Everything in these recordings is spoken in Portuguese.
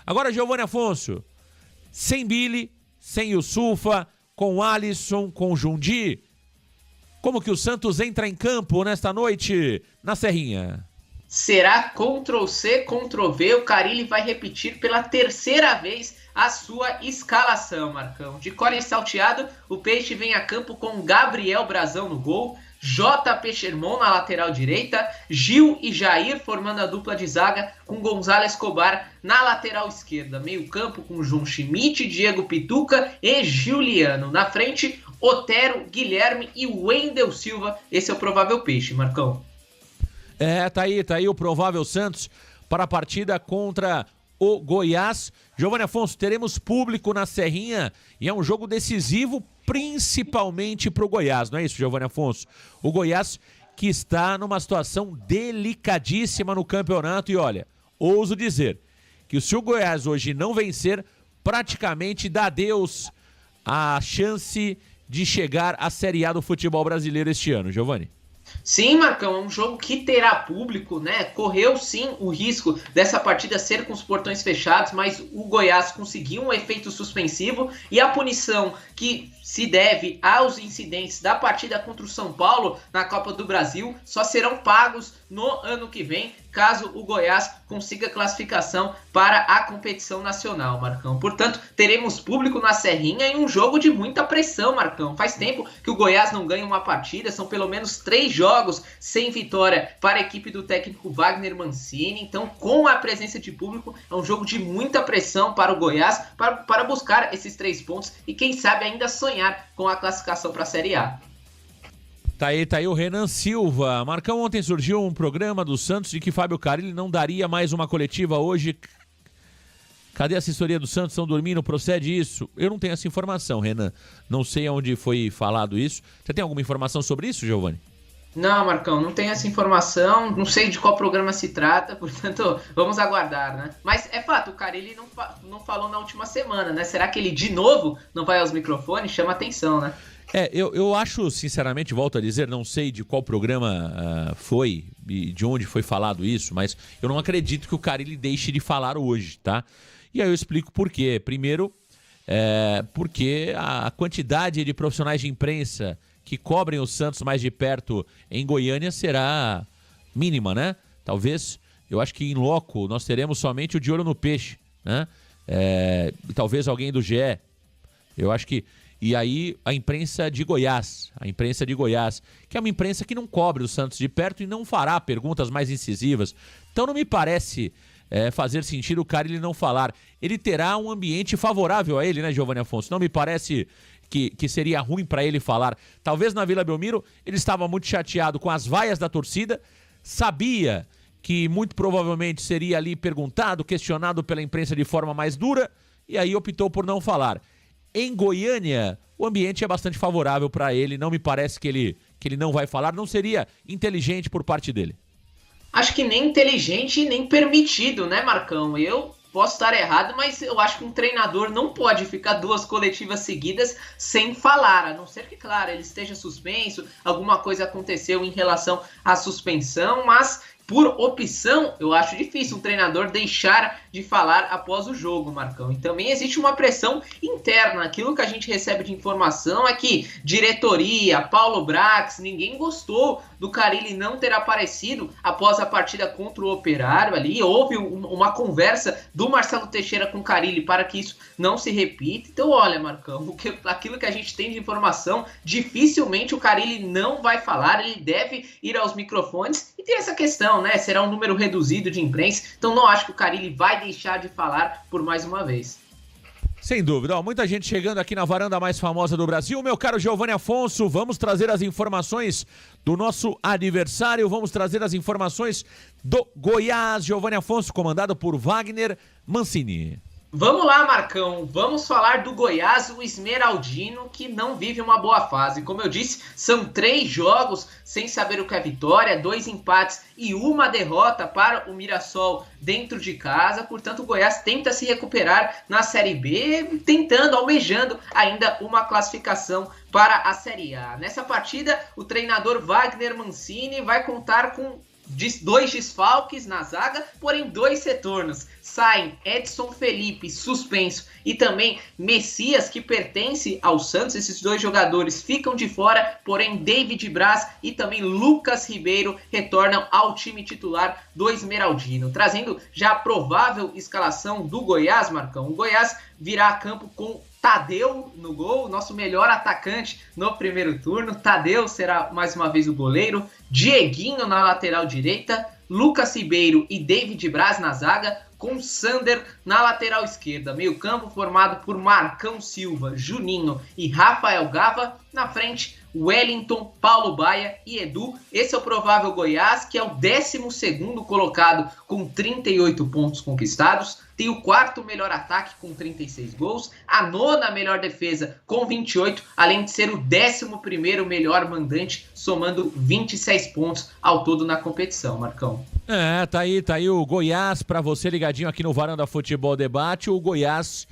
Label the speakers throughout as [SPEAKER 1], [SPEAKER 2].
[SPEAKER 1] Agora, Giovanni Afonso, sem Billy, sem Yusufa, com Alisson, com Jundi, como que o Santos entra em campo nesta noite na Serrinha?
[SPEAKER 2] Será Ctrl+C, Ctrl+V, o Carille vai repetir pela terceira vez a sua escalação, Marcão. De Cole salteado, o Peixe vem a campo com Gabriel Brazão no gol, JP Sherman na lateral direita, Gil e Jair formando a dupla de zaga com Gonzalo Escobar na lateral esquerda. Meio campo com João Schmidt, Diego Pituca e Juliano. Na frente, Otero, Guilherme e Wendel Silva. Esse é o provável Peixe, Marcão.
[SPEAKER 1] Tá aí o provável Santos para a partida contra o Goiás. Giovanni Afonso, teremos público na Serrinha e é um jogo decisivo principalmente para o Goiás, não é isso, Giovanni Afonso? O Goiás que está numa situação delicadíssima no campeonato e olha, ouso dizer que se o Goiás hoje não vencer, praticamente dá adeus à chance de chegar à Série A do futebol brasileiro este ano, Giovanni.
[SPEAKER 2] Sim, Marcão, é um jogo que terá público, né? Correu sim o risco dessa partida ser com os portões fechados, mas o Goiás conseguiu um efeito suspensivo e a punição que se deve aos incidentes da partida contra o São Paulo na Copa do Brasil só serão pagos no ano que vem, caso o Goiás consiga classificação para a competição nacional, Marcão. Portanto, teremos público na Serrinha em um jogo de muita pressão, Marcão. Faz tempo que o Goiás não ganha uma partida, são pelo menos 3 jogos sem vitória para a equipe do técnico Wagner Mancini. Então, com a presença de público, é um jogo de muita pressão para o Goiás, para buscar esses 3 pontos e quem sabe ainda sonhar com a classificação para a Série A.
[SPEAKER 1] Tá aí o Renan Silva. Marcão, ontem surgiu um programa do Santos de que Fábio Carille não daria mais uma coletiva hoje. Cadê a assessoria do Santos? Estão dormindo? Procede isso? Eu não tenho essa informação, Renan. Não sei onde foi falado isso. Você tem alguma informação sobre isso, Giovanni?
[SPEAKER 2] Não, Marcão, não tenho essa informação, não sei de qual programa se trata, portanto, vamos aguardar, né? Mas é fato, o Carille não falou na última semana, né? Será que ele de novo não vai aos microfones? Chama atenção, né?
[SPEAKER 1] Eu acho, sinceramente, volto a dizer, não sei de qual programa foi e de onde foi falado isso, mas eu não acredito que o Carille deixe de falar hoje, tá? E aí eu explico por quê. Primeiro, porque a quantidade de profissionais de imprensa que cobrem o Santos mais de perto em Goiânia será mínima, né? Talvez, eu acho que em loco nós teremos somente o De Olho no Peixe, né? Talvez alguém do GE. Eu acho que... E aí a imprensa de Goiás, que é uma imprensa que não cobre o Santos de perto e não fará perguntas mais incisivas. Então não me parece fazer sentido o Carille não falar. Ele terá um ambiente favorável a ele, né, Giovanni Afonso? Não me parece que seria ruim para ele falar. Talvez na Vila Belmiro ele estava muito chateado com as vaias da torcida, sabia que muito provavelmente seria ali perguntado, questionado pela imprensa de forma mais dura, e aí optou por não falar. Em Goiânia, o ambiente é bastante favorável para ele, não me parece que ele não vai falar, não seria inteligente por parte dele.
[SPEAKER 2] Acho que nem inteligente e nem permitido, né, Marcão? Eu posso estar errado, mas eu acho que um treinador não pode ficar 2 coletivas seguidas sem falar, a não ser que, claro, ele esteja suspenso, alguma coisa aconteceu em relação à suspensão, mas por opção, eu acho difícil um treinador deixar de falar após o jogo, Marcão. E também existe uma pressão interna. Aquilo que a gente recebe de informação é que diretoria, Paulo Brax, ninguém gostou do Carille não ter aparecido após a partida contra o Operário ali. Houve uma conversa do Marcelo Teixeira com o Carille para que isso não se repita. Então, olha, Marcão, aquilo que a gente tem de informação, dificilmente o Carille não vai falar. Ele deve ir aos microfones e tem essa questão, né? Será um número reduzido de imprensa, então não acho que o Carille vai deixar de falar por mais uma vez.
[SPEAKER 1] Sem dúvida, muita gente chegando aqui na varanda mais famosa do Brasil. Meu caro Giovanni Afonso, vamos trazer as informações do nosso adversário, vamos trazer as informações do Goiás. Giovanni Afonso, comandado por Wagner Mancini.
[SPEAKER 2] Vamos lá, Marcão, vamos falar do Goiás, o Esmeraldino, que não vive uma boa fase. Como eu disse, são 3 jogos sem saber o que é vitória, 2 empates e 1 derrota para o Mirassol dentro de casa. Portanto, o Goiás tenta se recuperar na Série B, almejando ainda uma classificação para a Série A. Nessa partida, o treinador Wagner Mancini vai contar com 2 desfalques na zaga, porém 2 retornos. saem Edson Felipe, suspenso, e também Messias, que pertence ao Santos. Esses dois jogadores ficam de fora, porém David Braz e também Lucas Ribeiro retornam ao time titular do Esmeraldino. Trazendo já a provável escalação do Goiás, Marcão. O Goiás virá a campo com Tadeu no gol, nosso melhor atacante no primeiro turno. Tadeu será mais uma vez o goleiro. Dieguinho na lateral direita. Lucas Ribeiro e David Braz na zaga, com Sander na lateral esquerda. Meio campo formado por Marcão Silva, Juninho e Rafael Gava. Na frente, Wellington, Paulo Baia e Edu. Esse é o provável Goiás, que é o 12º colocado com 38 pontos conquistados. Tem o 4º melhor ataque com 36 gols. A 9ª melhor defesa com 28, além de ser o 11º melhor mandante, somando 26 pontos ao todo na competição, Marcão.
[SPEAKER 1] Tá aí o Goiás para você ligadinho aqui no Varanda Futebol Debate. O Goiás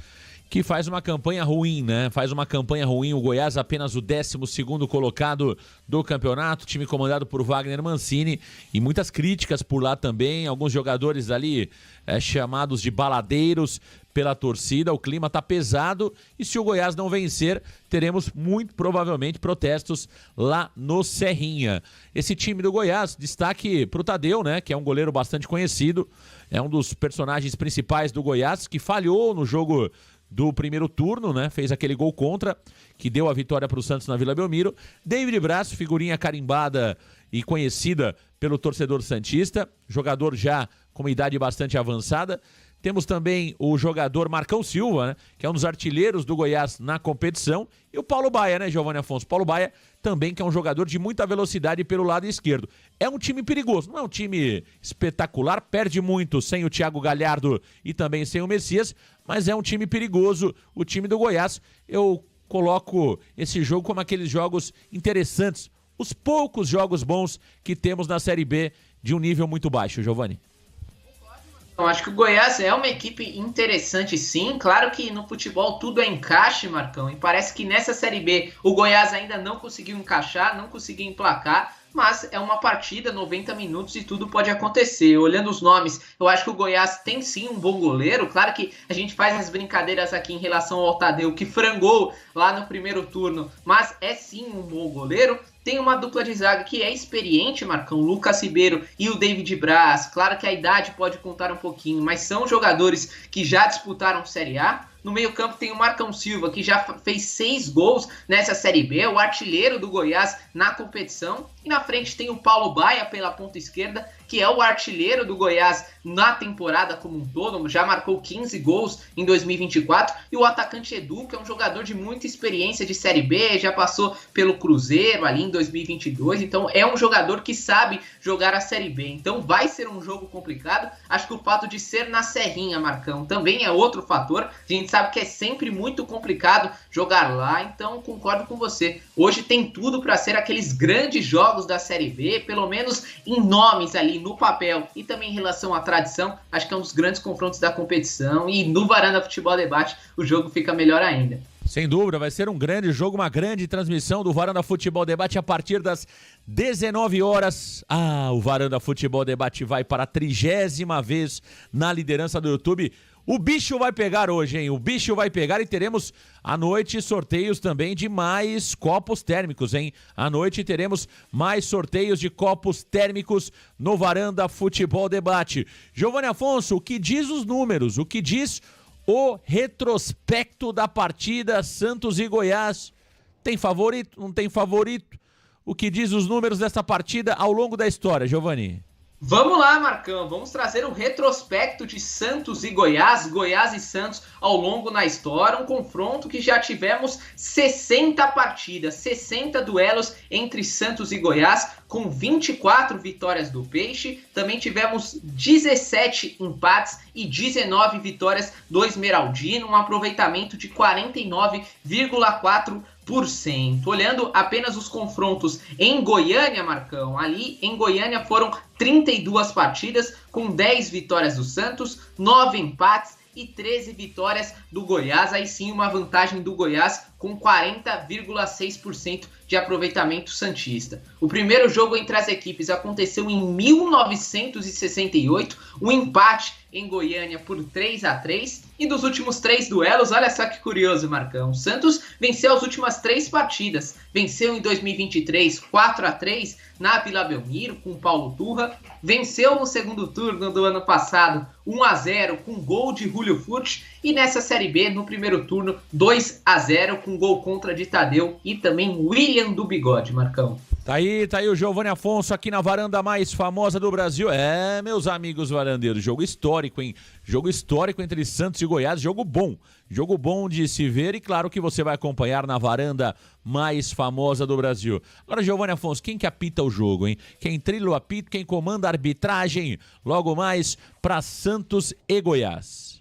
[SPEAKER 1] que faz uma campanha ruim, né? Faz uma campanha ruim. O Goiás apenas o 12º colocado do campeonato, time comandado por Wagner Mancini, e muitas críticas por lá também. Alguns jogadores ali chamados de baladeiros pela torcida. O clima tá pesado e se o Goiás não vencer, teremos muito provavelmente protestos lá no Serrinha. Esse time do Goiás, destaque pro Tadeu, né? Que é um goleiro bastante conhecido, é um dos personagens principais do Goiás, que falhou no jogo do primeiro turno, né? Fez aquele gol contra, que deu a vitória para o Santos na Vila Belmiro. David Braz, figurinha carimbada e conhecida pelo torcedor santista, jogador já com uma idade bastante avançada. Temos também o jogador Marcão Silva, né? Que é um dos artilheiros do Goiás na competição. E o Paulo Baia, né, Giovanni Afonso? Paulo Baia também, que é um jogador de muita velocidade pelo lado esquerdo. É um time perigoso, não é um time espetacular, perde muito sem o Thiago Galhardo e também sem o Messias, mas é um time perigoso, o time do Goiás. Eu coloco esse jogo como aqueles jogos interessantes, os poucos jogos bons que temos na Série B de um nível muito baixo, Giovanni.
[SPEAKER 2] Eu acho que o Goiás é uma equipe interessante, sim. Claro que no futebol tudo é encaixe, Marcão, e parece que nessa Série B o Goiás ainda não conseguiu encaixar, não conseguiu emplacar, mas é uma partida, 90 minutos e tudo pode acontecer. Olhando os nomes, eu acho que o Goiás tem sim um bom goleiro. Claro que a gente faz as brincadeiras aqui em relação ao Tadeu, que frangou lá no primeiro turno, mas é sim um bom goleiro. Tem uma dupla de zaga que é experiente, Marcão, Lucas Ribeiro e o David Braz. Claro que a idade pode contar um pouquinho, mas são jogadores que já disputaram Série A. No meio-campo tem o Marcão Silva, que já fez 6 gols nessa Série B, o artilheiro do Goiás na competição. E na frente tem o Paulo Baia pela ponta esquerda, que é o artilheiro do Goiás na temporada como um todo, já marcou 15 gols em 2024. E o atacante Edu, que é um jogador de muita experiência de Série B, já passou pelo Cruzeiro ali em 2022, então é um jogador que sabe jogar a Série B. Então vai ser um jogo complicado. Acho que o fato de ser na Serrinha, Marcão, também é outro fator. A gente sabe que é sempre muito complicado jogar lá, então concordo com você. Hoje tem tudo para ser aqueles grandes jogos da Série B, pelo menos em nomes ali no papel e também em relação à tradição. Acho que é um dos grandes confrontos da competição e no Varanda Futebol Debate o jogo fica melhor ainda.
[SPEAKER 1] Sem dúvida, vai ser um grande jogo, uma grande transmissão do Varanda Futebol Debate a partir das 19 horas. O Varanda Futebol Debate vai para a 30ª vez na liderança do YouTube. O bicho vai pegar hoje, hein? O bicho vai pegar e teremos à noite sorteios também de mais copos térmicos, hein? À noite teremos mais sorteios de copos térmicos no Varanda Futebol Debate. Giovanni Afonso, o que diz os números? O que diz o retrospecto da partida Santos e Goiás? Tem favorito? Não tem favorito? O que diz os números dessa partida ao longo da história, Giovanni?
[SPEAKER 2] Vamos lá, Marcão, vamos trazer um retrospecto de Santos e Goiás, Goiás e Santos ao longo na história, um confronto que já tivemos 60 partidas, 60 duelos entre Santos e Goiás, com 24 vitórias do Peixe, também tivemos 17 empates e 19 vitórias do Esmeraldino, um aproveitamento de 49,4%. Olhando apenas os confrontos em Goiânia, Marcão, ali em Goiânia foram 32 partidas com 10 vitórias do Santos, 9 empates e 13 vitórias do Goiás. Aí sim uma vantagem do Goiás com com 40,6% de aproveitamento santista. O primeiro jogo entre as equipes aconteceu em 1968, um empate em Goiânia por 3-3, e dos últimos 3 duelos, olha só que curioso, Marcão, o Santos venceu as últimas 3 partidas, venceu em 2023 4-3 na Vila Belmiro com Paulo Turra, venceu no segundo turno do ano passado 1-0 com gol de Julio Furch, e nessa Série B, no primeiro turno, 2-0 com gol contra de Tadeu e também William do Bigode, Marcão.
[SPEAKER 1] Tá aí o Giovanni Afonso aqui na varanda mais famosa do Brasil. Meus amigos varandeiros, jogo histórico, hein? Jogo histórico entre Santos e Goiás, jogo bom de se ver, e claro que você vai acompanhar na varanda mais famosa do Brasil. Agora, Giovanni Afonso, quem que apita o jogo, hein? Quem trilha o apito, quem comanda a arbitragem, logo mais para Santos e Goiás.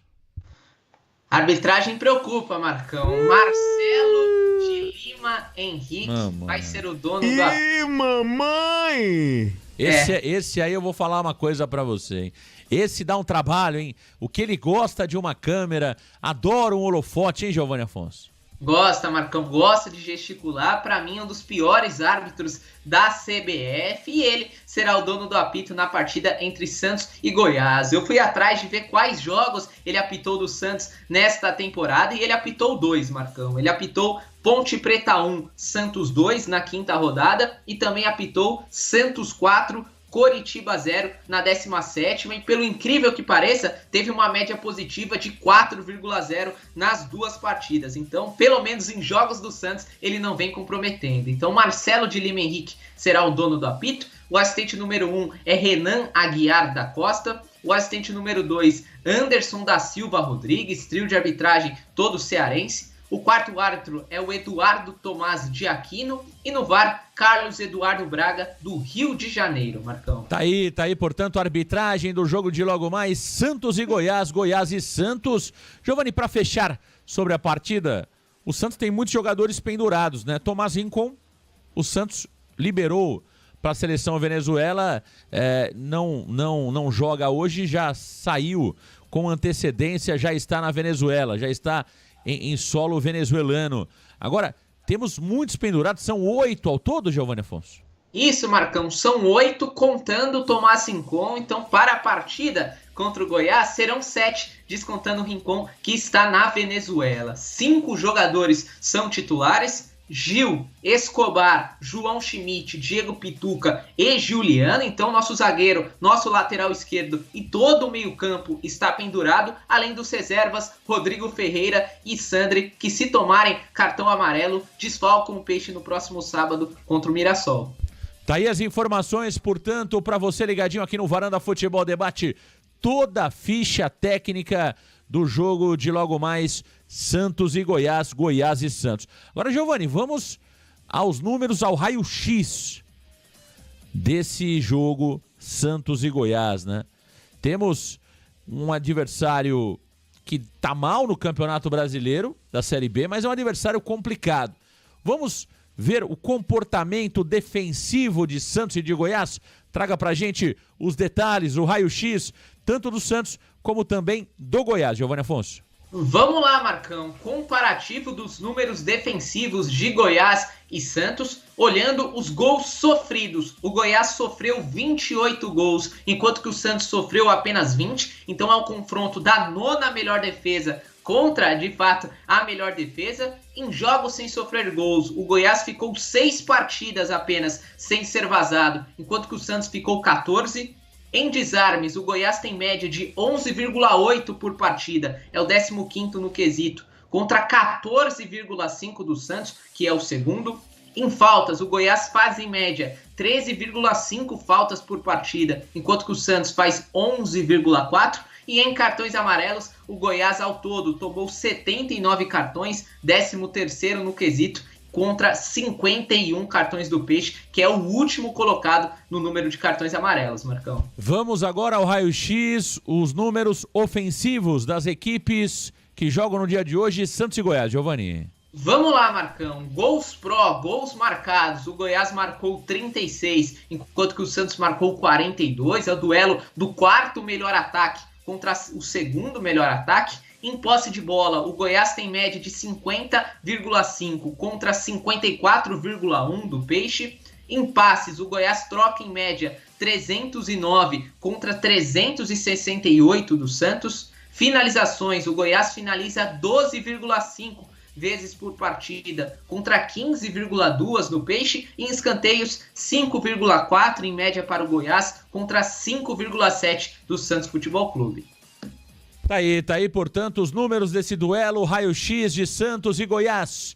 [SPEAKER 2] A arbitragem preocupa, Marcão. Marcelo de Lima Henrique vai ser o dono do apito.
[SPEAKER 3] Ih, mamãe!
[SPEAKER 1] Esse aí eu vou falar uma coisa pra você, hein? Esse dá um trabalho, hein? O que ele gosta de uma câmera, adora um holofote, hein, Giovanni Afonso?
[SPEAKER 2] Gosta, Marcão, gosta de gesticular. Para mim, é um dos piores árbitros da CBF, e ele será o dono do apito na partida entre Santos e Goiás. Eu fui atrás de ver quais jogos ele apitou do Santos nesta temporada, e ele apitou 2, Marcão. Ele apitou Ponte Preta 1, Santos 2 na 5ª rodada, e também apitou Santos 4, Coritiba 0 na 17ª, e pelo incrível que pareça, teve uma média positiva de 4,0 nas 2 partidas. Então, pelo menos em jogos do Santos, ele não vem comprometendo. Então, Marcelo de Lima Henrique será o dono do apito. O assistente número 1 é Renan Aguiar da Costa. O assistente número 2, Anderson da Silva Rodrigues, trio de arbitragem todo cearense. O quarto árbitro é o Eduardo Tomás de Aquino, e no VAR, Carlos Eduardo Braga, do Rio de Janeiro, Marcão.
[SPEAKER 1] Tá aí, portanto, a arbitragem do jogo de logo mais, Santos e Goiás, Goiás e Santos. Giovanni, para fechar sobre a partida, o Santos tem muitos jogadores pendurados, né? Tomás Rincon, o Santos liberou para a seleção Venezuela, não joga hoje, já saiu com antecedência, já está na Venezuela, já está em solo venezuelano. Agora, temos muitos pendurados, são 8 ao todo, Giovanni Afonso?
[SPEAKER 2] Isso, Marcão, são 8 contando o Tomás Rincon. Então, para a partida contra o Goiás, serão 7, descontando o Rincon, que está na Venezuela. 5 jogadores são titulares: Gil, Escobar, João Schmidt, Diego Pituca e Juliano. Então nosso zagueiro, nosso lateral esquerdo e todo o meio campo está pendurado, além dos reservas Rodrigo Ferreira e Sandri, que se tomarem cartão amarelo, desfalcam o Peixe no próximo sábado contra o Mirassol.
[SPEAKER 1] Tá aí as informações, portanto, para você ligadinho aqui no Varanda Futebol Debate, toda a ficha técnica do jogo de logo mais, Santos e Goiás, Goiás e Santos. Agora, Giovanni, vamos aos números, ao raio-x desse jogo Santos e Goiás, né? Temos um adversário que tá mal no Campeonato Brasileiro da Série B, mas é um adversário complicado. Vamos ver o comportamento defensivo de Santos e de Goiás? Traga pra gente os detalhes, o raio-x, tanto do Santos como também do Goiás, Giovanni Afonso.
[SPEAKER 2] Vamos lá, Marcão. Comparativo dos números defensivos de Goiás e Santos, olhando os gols sofridos. O Goiás sofreu 28 gols, enquanto que o Santos sofreu apenas 20. Então é um confronto da 9ª melhor defesa contra, de fato, a melhor defesa. Em jogos sem sofrer gols, o Goiás ficou 6 partidas apenas sem ser vazado, enquanto que o Santos ficou 14. Em desarmes, o Goiás tem média de 11,8 por partida, é o 15º no quesito, contra 14,5 do Santos, que é o segundo. Em faltas, o Goiás faz em média 13,5 faltas por partida, enquanto que o Santos faz 11,4. E em cartões amarelos, o Goiás ao todo tomou 79 cartões, 13º no quesito, contra 51 cartões do Peixe, que é o último colocado no número de cartões amarelos, Marcão.
[SPEAKER 1] Vamos agora ao raio-x, os números ofensivos das equipes que jogam no dia de hoje, Santos e Goiás, Giovanni.
[SPEAKER 2] Vamos lá, Marcão. Gols pró, gols marcados. O Goiás marcou 36, enquanto que o Santos marcou 42. É o duelo do 4º melhor ataque contra o 2º melhor ataque. Em posse de bola, o Goiás tem média de 50,5 contra 54,1 do Peixe. Em passes, o Goiás troca em média 309 contra 368 do Santos. Finalizações, o Goiás finaliza 12,5 vezes por partida contra 15,2 no Peixe. E em escanteios, 5,4 em média para o Goiás contra 5,7 do Santos Futebol Clube.
[SPEAKER 1] Tá aí, portanto, os números desse duelo, raio-x de Santos e Goiás.